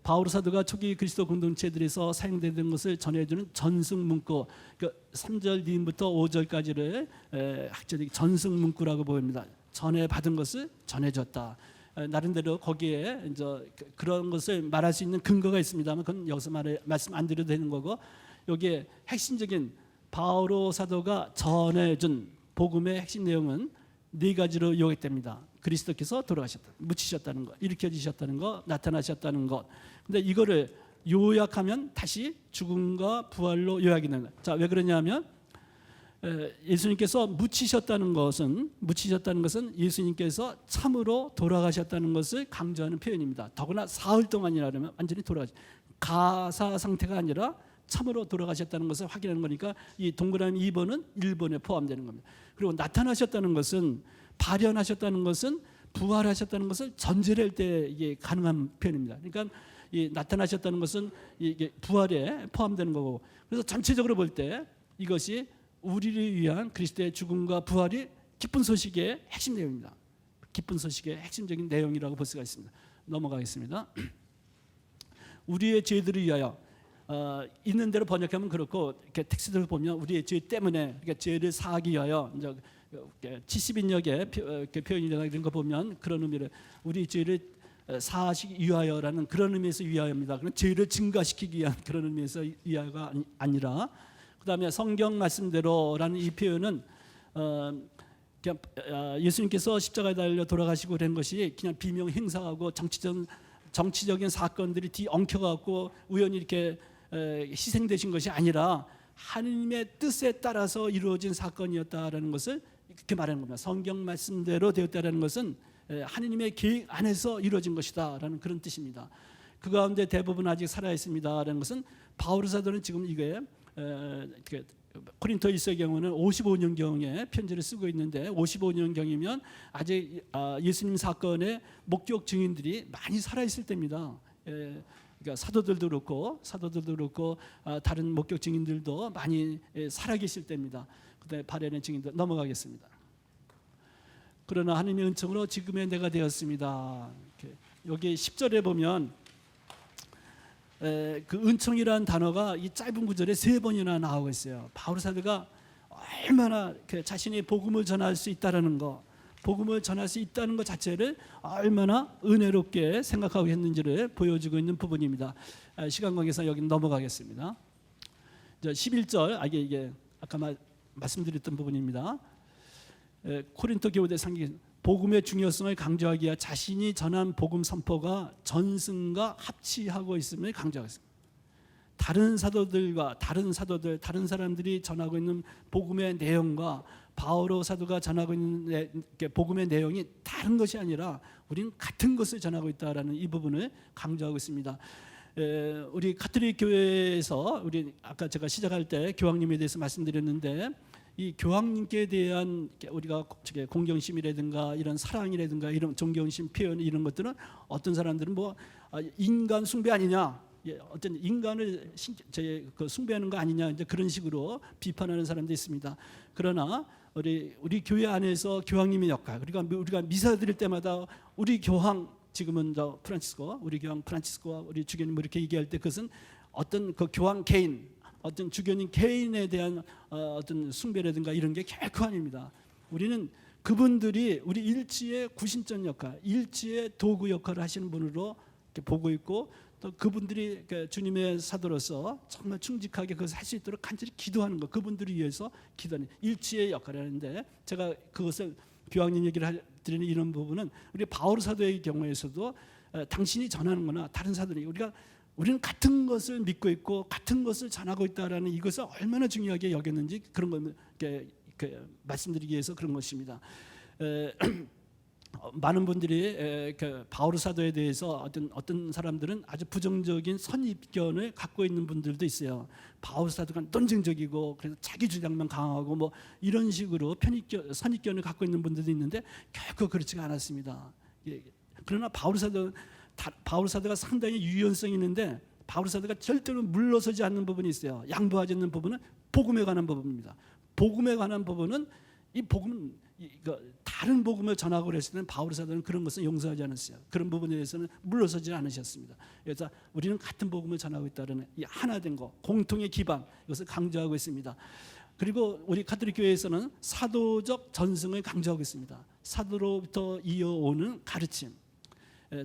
바울 사도가 초기 그리스도 공동체들에서 사용되던 것을 전해주는 전승 문구, 3절 뒤부터 5절까지를 학자들이 전승 문구라고 보입니다. 전해 받은 것을 전해줬다. 나름대로 거기에 이제 그런 것을 말할 수 있는 근거가 있습니다만 그건 여기서 말씀 안 드려도 되는 거고, 여기에 핵심적인 바울 사도가 전해준 복음의 핵심 내용은 네 가지로 요약됩니다. 그리스도께서 돌아가셨다, 묻히셨다는 것, 일으켜지셨다는 것, 나타나셨다는 것. 근데 이거를 요약하면 다시 죽음과 부활로 요약이 되는 거예요. 자, 왜 그러냐면 예수님께서 묻히셨다는 것은 예수님께서 참으로 돌아가셨다는 것을 강조하는 표현입니다. 더구나 사흘 동안이라면 완전히 가사 상태가 아니라 참으로 돌아가셨다는 것을 확인하는 거니까 이 동그라미 2번은 1번에 포함되는 겁니다. 그리고 나타나셨다는 것은, 발현하셨다는 것은, 부활하셨다는 것을 전제를 할 때 이게 가능한 표현입니다. 그러니까 이 나타나셨다는 것은 이게 부활에 포함되는 거고, 그래서 전체적으로 볼 때 이것이 우리를 위한 그리스도의 죽음과 부활이 기쁜 소식의 핵심 내용입니다. 기쁜 소식의 핵심적인 내용이라고 볼 수가 있습니다. 넘어가겠습니다. 우리의 죄들을 위하여, 있는 대로 번역하면 그렇고, 이렇게 텍스트를 보면 우리의 죄 때문에, 그러니까 죄를 사하기 위하여, 이제 70인역의 표현이나 이런 거 보면 그런 의미를, 우리 죄를 사하시기 위하여라는 그런 의미에서 위하여입니다. 그런 죄를 증가시키기 위한 그런 의미에서 위하여가 아니라, 그 다음에 성경 말씀대로라는 이 표현은 예수님께서 십자가에 달려 돌아가시고 그런 것이 그냥 비명 행사하고 정치적인 사건들이 뒤엉켜갖고 우연히 이렇게 희생되신 것이 아니라 하나님의 뜻에 따라서 이루어진 사건이었다라는 것을 그렇게 말하는 겁니다. 성경 말씀대로 되었다라는 것은 하나님의 계획 안에서 이루어진 것이다라는 그런 뜻입니다. 그 가운데 대부분 아직 살아 있습니다라는 것은 바울 사도는 지금 이게 코린토일서의 경우는 55년경에 편지를 쓰고 있는데 55년경이면 아직 예수님 사건의 목격 증인들이 많이 살아 있을 때입니다. 그러니까 사도들도 그렇고 다른 목격 증인들도 많이 살아 계실 때입니다. 그다음에 발현의 증인들 넘어가겠습니다. 그러나 하나님의 은총으로 지금의 내가 되었습니다. 여기 10절에 보면 그 은총이라는 단어가 이 짧은 구절에 3번이나 나오고 있어요. 바울 사도가 얼마나 자신이 복음을 전할 수 있다는 것 자체를 얼마나 은혜롭게 생각하고 있는지를 보여주고 있는 부분입니다. 시간 관계상 여기 넘어가겠습니다. 11절, 이게 아까 말씀드렸던 부분입니다. 코린토 교회 상기 복음의 중요성을 강조하기 위해 자신이 전한 복음 선포가 전승과 합치하고 있음을 강조하겠습니다. 다른 다른 사람들이 전하고 있는 복음의 내용과 바오로 사도가 전하고 있는 복음의 내용이 다른 것이 아니라 우리는 같은 것을 전하고 있다라는 이 부분을 강조하고 있습니다. 우리 가톨릭 교회에서 우리 아까 제가 시작할 때 교황님에 대해서 말씀드렸는데, 이 교황님께 대한 우리가 공경심이라든가 이런 사랑이라든가 이런 존경심 표현 이런 것들은 어떤 사람들은 인간 숭배 아니냐, 어떤 인간을 숭배하는 거 아니냐, 이제 그런 식으로 비판하는 사람도 있습니다. 그러나 우리 교회 안에서 교황님의 역할, 우리가 미사 드릴 때마다 우리 교황 지금은 저 프란치스코, 우리 교황 프란치스코와 우리 주교님 이렇게 얘기할 때 그것은 어떤 그 교황 개인, 어떤 주교님 개인에 대한 어떤 숭배라든가 이런 게 결코 아닙니다. 우리는 그분들이 우리 일치의 구신적 역할, 일치의 도구 역할을 하시는 분으로 이렇게 보고 있고, 또 그분들이 주님의 사도로서 정말 충직하게 그것을 할 수 있도록 간절히 기도하는 것, 그분들을 위해서 기도하는 일치의 역할을 하는데, 제가 그것을 교황님 얘기를 드리는 이런 부분은 우리 바울 사도의 경우에서도 당신이 전하는 거나 다른 사도들이 우리는 같은 것을 믿고 있고 같은 것을 전하고 있다라는 이것을 얼마나 중요하게 여겼는지 그런 걸 말씀드리기 위해서 그런 것입니다. 많은 분들이 바울 사도에 대해서 어떤 사람들은 아주 부정적인 선입견을 갖고 있는 분들도 있어요. 바울 사도가 논쟁적이고 그래서 자기 주장만 강하고 뭐 이런 식으로 선입견을 갖고 있는 분들도 있는데 결코 그렇지가 않았습니다. 그러나 바울 사도가 상당히 유연성이 있는데, 바울 사도가 절대로 물러서지 않는 부분이 있어요. 양보하지 않는 부분은 복음에 관한 부분입니다. 복음에 관한 부분은 이 복음은 다른 복음을 전하고 그랬을 때는 바울 사도는 그런 것을 용서하지 않았어요. 그런 부분에 대해서는 물러서지 않으셨습니다. 그래서 우리는 같은 복음을 전하고 있다는 이 하나된 것, 공통의 기반, 이것을 강조하고 있습니다. 그리고 우리 가톨릭 교회에서는 사도적 전승을 강조하고 있습니다. 사도로부터 이어오는 가르침,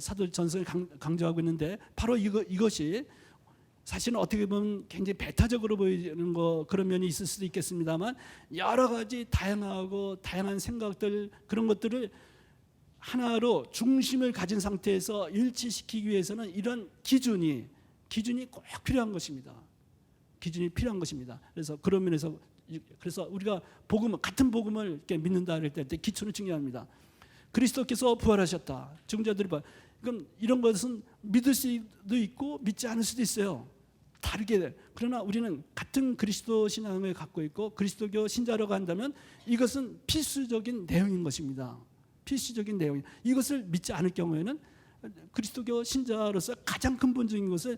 사도 전승을 강조하고 있는데, 바로 이것이 사실은 어떻게 보면 굉장히 배타적으로 보이는 그런 면이 있을 수도 있겠습니다만, 여러 가지 다양한 생각들, 그런 것들을 하나로 중심을 가진 상태에서 일치시키기 위해서는 이런 기준이 꼭 필요한 것입니다. 기준이 필요한 것입니다. 그래서 그런 면에서 우리가 같은 복음을 이렇게 믿는다 할 때 기초는 중요합니다. 그리스도께서 부활하셨다. 죽은 자들이 그럼 이런 것은 믿을 수도 있고 믿지 않을 수도 있어요. 다르게. 그러나 우리는 같은 그리스도 신앙을 갖고 있고 그리스도교 신자라고 한다면 이것은 필수적인 내용인 것입니다. 필수적인 내용. 이것을 믿지 않을 경우에는 그리스도교 신자로서 가장 근본적인 것을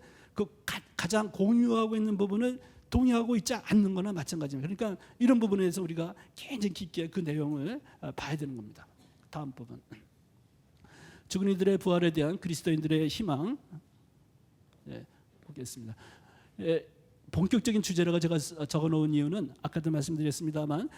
가장 공유하고 있는 부분을 동의하고 있지 않는 거나 마찬가지입니다. 그러니까 이런 부분에 대해서 우리가 굉장히 깊게 그 내용을 봐야 되는 겁니다. 다음 부분. 죽은 이들의 부활에 대한 그리스도인들의 희망 보겠습니다. 본격적인 주제라고 제가 적어놓은 이유는 아까도 말씀드렸습니다만,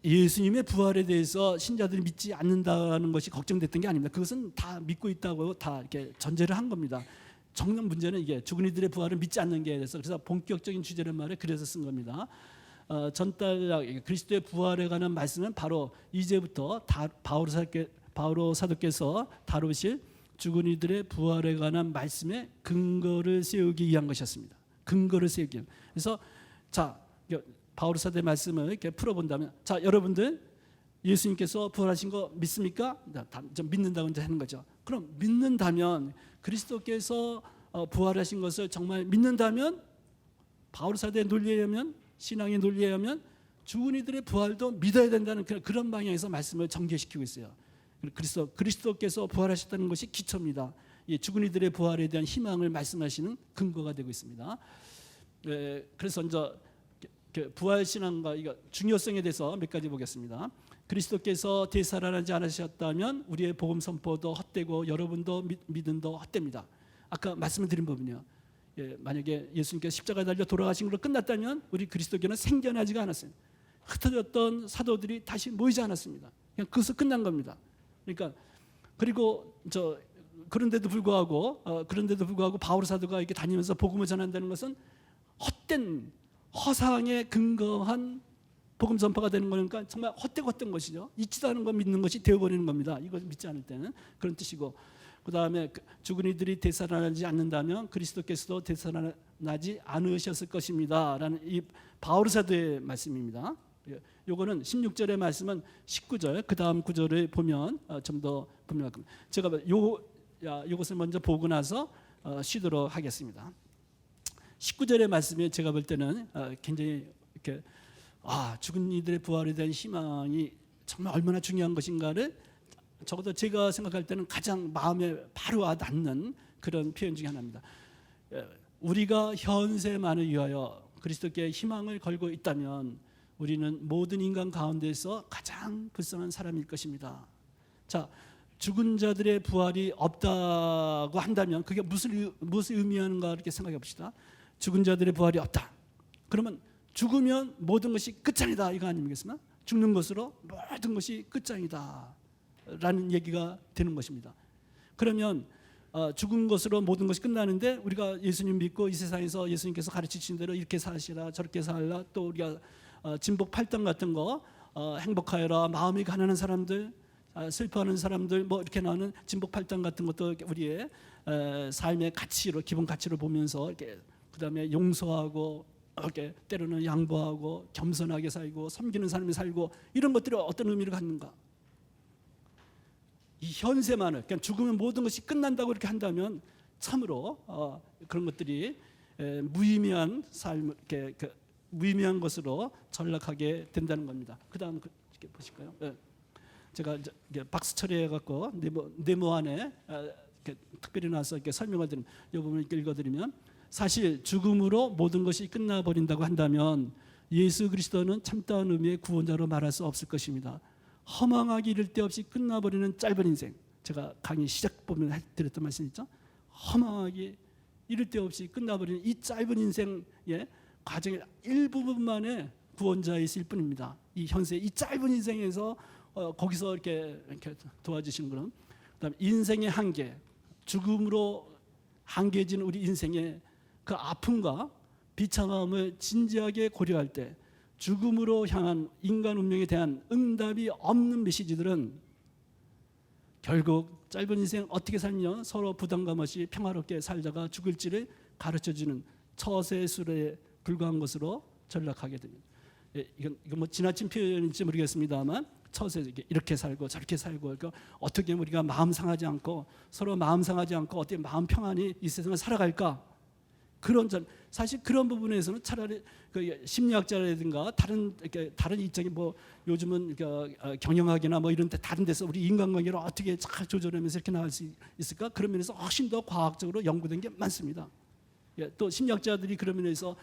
예수님의 부활에 대해서 신자들이 믿지 않는다는 것이 걱정됐던 게 아닙니다. 그것은 다 믿고 있다고 다 이렇게 전제를 한 겁니다. 정녕 문제는 이게 죽은 이들의 부활을 믿지 않는 게 돼서, 그래서 본격적인 주제란 말을 그래서 쓴 겁니다. 전달 그리스도의 부활에 관한 말씀은 바로 이제부터 바오로 사도께서 다루실 죽은 이들의 부활에 관한 말씀에 근거를 세우기 위한 것이었습니다. 근거를 세우기 위한. 그래서 바오로 사도의 말씀을 이렇게 풀어본다면, 여러분들 예수님께서 부활하신 거 믿습니까? 좀 믿는다고 이제 하는 거죠. 그럼 믿는다면, 그리스도께서 부활하신 것을 정말 믿는다면, 바오로 사도의 논리에 의하면, 신앙의 논리에 의하면 죽은 이들의 부활도 믿어야 된다는 그런 방향에서 말씀을 전개시키고 있어요. 그리스도께서 부활하셨다는 것이 기초입니다. 죽은 이들의 부활에 대한 희망을 말씀하시는 근거가 되고 있습니다. 그래서 이제 부활 신앙과 중요성에 대해서 몇 가지 보겠습니다. 그리스도께서 되살아나지 않으셨다면 우리의 복음 선포도 헛되고 여러분도 믿음도 헛됩니다. 아까 말씀을 드린 부분이요. 만약에 예수님께서 십자가에 달려 돌아가신 걸로 끝났다면 우리 그리스도교는 생겨나지가 않았어요. 흩어졌던 사도들이 다시 모이지 않았습니다. 그냥 그것은 끝난 겁니다. 그러니까 그런데도 불구하고 바울 사도가 이렇게 다니면서 복음을 전한다는 것은 헛된 허상에 근거한 복음 전파가 되는 거니까 정말 헛된 것이죠. 있지도 않은 거 믿는 것이 되어버리는 겁니다. 이걸 믿지 않을 때는 그런 뜻이고, 그 다음에 죽은 이들이 되살아나지 않는다면 그리스도께서도 되살아나지 않으셨을 것입니다 라는 이 바울 사도의 말씀입니다. 요거는 16절의 말씀은 19절 그 다음 구절을 보면 좀 더 분명할 겁니다. 제가 요것을 먼저 보고 나서 쉬도록 하겠습니다. 19절의 말씀이 제가 볼 때는 굉장히 이렇게 죽은 이들의 부활에 대한 희망이 정말 얼마나 중요한 것인가를 적어도 제가 생각할 때는 가장 마음에 바로 와닿는 그런 표현 중에 하나입니다. 우리가 현세만을 위하여 그리스도께 희망을 걸고 있다면 우리는 모든 인간 가운데서 가장 불쌍한 사람일 것입니다. 죽은 자들의 부활이 없다고 한다면 그게 무엇을 의미하는가 이렇게 생각해 봅시다. 죽은 자들의 부활이 없다. 그러면 죽으면 모든 것이 끝장이다 이거 아니겠습니까? 죽는 것으로 모든 것이 끝장이다 라는 얘기가 되는 것입니다. 그러면 죽은 것으로 모든 것이 끝나는데 우리가 예수님 믿고 이 세상에서 예수님께서 가르치신 대로 이렇게 사시라 저렇게 살라, 또 우리가 진복 8단 같은 거 행복하여라, 마음이 가난한 사람들, 슬퍼하는 사람들, 뭐 이렇게 나오는 진복 8단 같은 것도 우리의 삶의 가치로, 기본 가치로 보면서 이렇게 그다음에 용서하고 이렇게 때로는 양보하고 겸손하게 살고 섬기는 삶을 살고, 이런 것들이 어떤 의미를 갖는가? 이 현세만을, 그냥 죽으면 모든 것이 끝난다고 이렇게 한다면 참으로 그런 것들이 무의미한 삶, 이렇게 무의미한 것으로 전락하게 된다는 겁니다. 그다음 이렇게 보실까요? 제가 이제 박스 처리해 갖고 네모 안에 특별히 나와서 이렇게 설명을 드린 이 부분을 읽어드리면, 사실 죽음으로 모든 것이 끝나버린다고 한다면 예수 그리스도는 참다운 의미의 구원자로 말할 수 없을 것입니다. 허망하기 이를 데 없이 끝나버리는 짧은 인생, 제가 강의 시작 부분에 드렸던 말씀 있죠? 허망하기 이를 데 없이 끝나버리는 이 짧은 인생의 과정의 일부분만의 구원자이실 뿐입니다. 이 현세 이 짧은 인생에서 거기서 이렇게 도와주시는 거는, 그다음 인생의 한계, 죽음으로 한계해진 우리 인생의 그 아픔과 비참함을 진지하게 고려할 때 죽음으로 향한 인간 운명에 대한 응답이 없는 메시지들은 결국 짧은 인생 어떻게 살며 서로 부담감 없이 평화롭게 살다가 죽을지를 가르쳐주는 처세술에 불과한 것으로 전락하게 됩니다. 이건 뭐 지나친 표현인지 모르겠습니다만, 처세 이렇게 살고 저렇게 살고, 그러니까 어떻게 우리가 마음 상하지 않고 서로 마음 상하지 않고 어떻게 마음 평안히 이 세상을 살아갈까? 사실 그런 부분에서는 차라리 그 심리학자라든가 다른 이쪽에 뭐 요즘은 경영학이나 뭐 이런 데 다른 데서 우리 인간관계를 어떻게 잘 조절하면서 이렇게 나갈 수 있을까? 그런 면에서 훨씬 더 과학적으로 연구된 게 많습니다. 또 심리학자들이 그런 면에서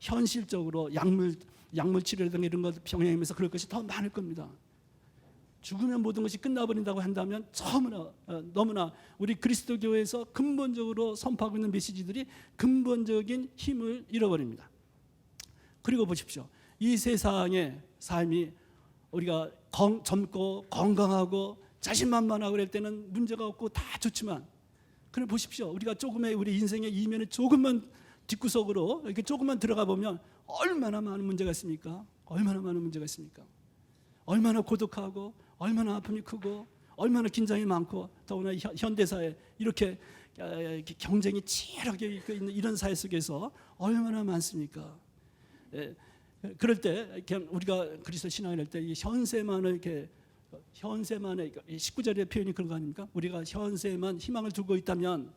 현실적으로 약물 치료라든가 이런 것 병행하면서 그럴 것이 더 많을 겁니다. 죽으면 모든 것이 끝나버린다고 한다면 너무나 우리 그리스도 교회에서 근본적으로 선포하고 있는 메시지들이 근본적인 힘을 잃어버립니다. 그리고 보십시오. 이 세상의 삶이 우리가 젊고 건강하고 자신만만하고 그럴 때는 문제가 없고 다 좋지만, 그래 보십시오. 우리가 조금의 우리 인생의 이면에 조금만 뒷구석으로 이렇게 조금만 들어가 보면 얼마나 많은 문제가 있습니까? 얼마나 많은 문제가 있습니까? 얼마나 고독하고 얼마나 아픔이 크고 얼마나 긴장이 많고, 더구나 현대사회 이렇게 경쟁이 치열하게 있는 이런 사회 속에서 얼마나 많습니까? 그럴 때 우리가 그리스도 신앙을 할 때 이 현세만의 19절의 표현이 그런 거 아닙니까? 우리가 현세만 희망을 두고 있다면,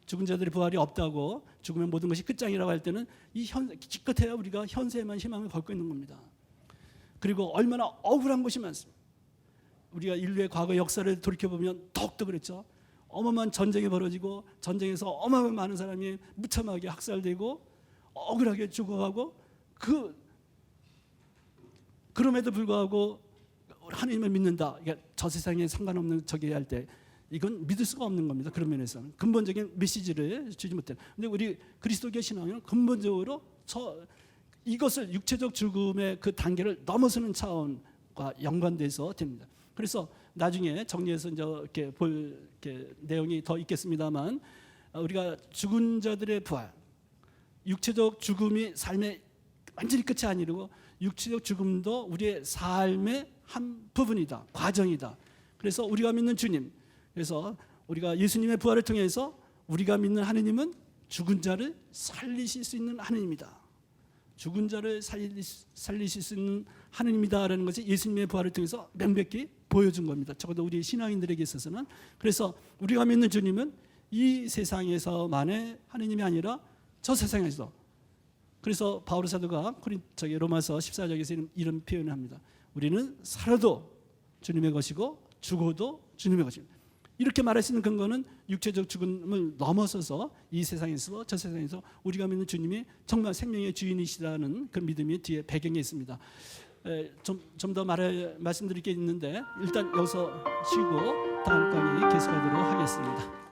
죽은 자들의 부활이 없다고 죽으면 모든 것이 끝장이라고 할 때는 기껏해야 우리가 현세만 희망을 걸고 있는 겁니다. 그리고 얼마나 억울한 것이 많습니다. 우리가 인류의 과거 역사를 돌이켜보면 더욱더 그랬죠. 어마어마한 전쟁이 벌어지고 전쟁에서 어마어마한 많은 사람이 무참하게 학살되고 억울하게 죽어가고, 그럼에도 불구하고 하나님을 믿는다, 저 세상에 상관없는 저기 할 때 이건 믿을 수가 없는 겁니다. 그런 면에서는 근본적인 메시지를 주지 못해요. 근데 우리 그리스도교 신앙은 근본적으로 이것을 육체적 죽음의 그 단계를 넘어서는 차원과 연관돼서 됩니다. 그래서 나중에 정리해서 이제 이렇게 볼 내용이 더 있겠습니다만, 우리가 죽은 자들의 부활, 육체적 죽음이 삶의 완전히 끝이 아니고 육체적 죽음도 우리의 삶의 한 부분이다, 과정이다. 그래서 우리가 믿는 주님, 그래서 우리가 예수님의 부활을 통해서 우리가 믿는 하느님은 죽은 자를 살리실 수 있는 하느님이다. 죽은 자를 살리실 수 있는 하느님이다라는 것이 예수님의 부활을 통해서 명백히 보여준 겁니다. 적어도 우리 신앙인들에게 있어서는. 그래서 우리가 믿는 주님은 이 세상에서만의 하느님이 아니라 저 세상에서. 그래서 바울 사도가 로마서 14장에서 이런 표현을 합니다. 우리는 살아도 주님의 것이고 죽어도 주님의 것입니다. 이렇게 말할 수 있는 근거는 육체적 죽음을 넘어서서 이 세상에서 저 세상에서 우리가 믿는 주님이 정말 생명의 주인이시라는 그 믿음이 뒤에 배경에 있습니다. 좀 더 말씀드릴 게 있는데 일단 여기서 쉬고 다음 강의 계속하도록 하겠습니다.